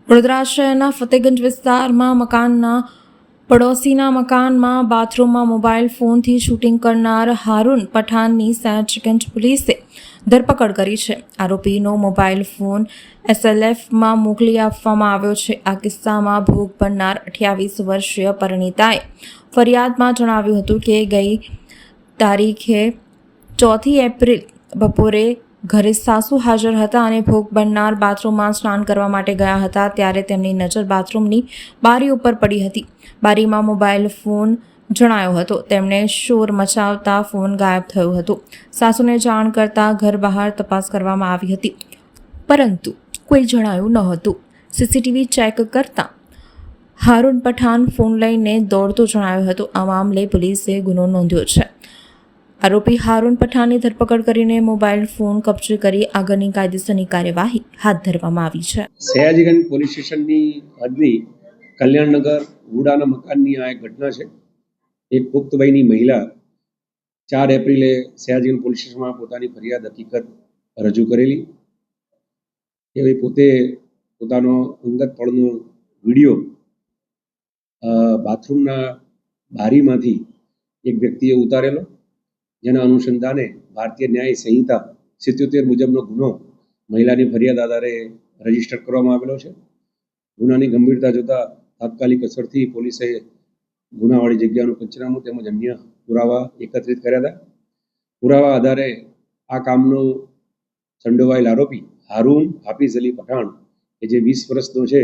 વડોદરા શહેરના ફતેગંજ વિસ્તારમાં મકાનના પડોશીના મકાનમાં બાથરૂમમાં મોબાઈલ ફોનથી શૂટિંગ કરનાર હારૂન પઠાણની સયાજીગંજ પોલીસે ધરપકડ કરી છે. આરોપીનો મોબાઈલ ફોન SLFમાં મોકલી આપવામાં આવ્યો છે. આ કિસ્સામાં ભોગ બનનાર 28 વર્ષીય પરિણીતાએ ફરિયાદમાં જણાવ્યું હતું કે ગઈ તારીખે 4 એપ્રિલ બપોરે ઘરે સાસુ હાજર હતા અને ભોગ બનનાર બાથરૂમમાં સ્નાન કરવા માટે ગયા હતા. ત્યારે તેમની નજર બાથરૂમની બારી ઉપર પડી હતી. બારીમાં મોબાઈલ ફોન જણાયો હતો. તેમણે શોર મચાવતા ફોન ગાયબ થયો હતો. સાસુને જાણ કરતાં ઘર બહાર તપાસ કરવામાં આવી હતી, પરંતુ કોઈ જણાયું ન હતું. CCTV ચેક કરતાં હારૂન પઠાણ ફોન લઈને દોડતો જણાયો હતો. આ મામલે પોલીસે ગુનો નોંધ્યો છે. આરોપી હારૂન પઠાણની ધરપકડ કરીને મોબાઈલ ફોન કબજે કરી આગળની કાયદેસરની કાર્યવાહી હાથ ધરવામાં આવી છે. સયાજીગંજ પોલીસ સ્ટેશનની હદની કલ્યાણનગર વુડાના મકાનની આ એક ઘટના છે. એક પુખ્ત વયની મહિલા 4 એપ્રિલે સયાજીગંજ પોલીસ સ્ટેશનમાં પોતાની ફરિયાદ હકીકત રજૂ કરેલી. એ પોતે પોતાનો અંગત પળનો વિડીયો બાથરૂમના બારીમાંથી એક વ્યક્તિએ ઉતારેલો, જેના અનુસંધાને ભારતીય ન્યાય સંહિતા 77 મુજબનો ગુનો મહિલાની ફરિયાદ આધારે રજીસ્ટર કરવામાં આવેલો છે. ગુનાની ગંભીરતા જોતા તાત્કાલિક અસરથી પોલીસે ગુનાવાળી જગ્યાનું પંચનામું તેમજ અન્ય પુરાવા એકત્રિત કર્યા હતા. પુરાવા આધારે આ કામનો સંડોવાયેલ આરોપી હારૂન હાફિઝ અલી પઠાણ, કે જે 20 વર્ષનો છે,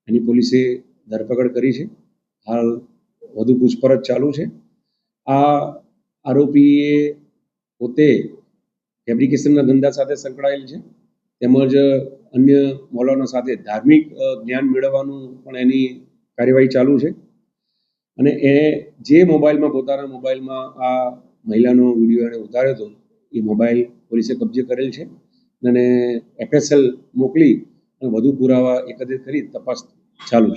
એની પોલીસે ધરપકડ કરી છે. હાલ વધુ પૂછપરછ ચાલુ છે. આ આરોપીએ પોતે ફેબ્રિકેશનના ધંધા સાથે સંકળાયેલ છે, તેમજ અન્ય મૌલાના સાથે ધાર્મિક જ્ઞાન મેળવવાનું પણ એની કાર્યવાહી ચાલુ છે. અને એ જે પોતાના મોબાઈલમાં આ મહિલાનો વિડીયો એણે ઉતાર્યો હતો, એ મોબાઈલ પોલીસે કબજે કરેલ છે અને FSL મોકલી અને વધુ પુરાવા એકત્રિત કરી તપાસ ચાલુ છે.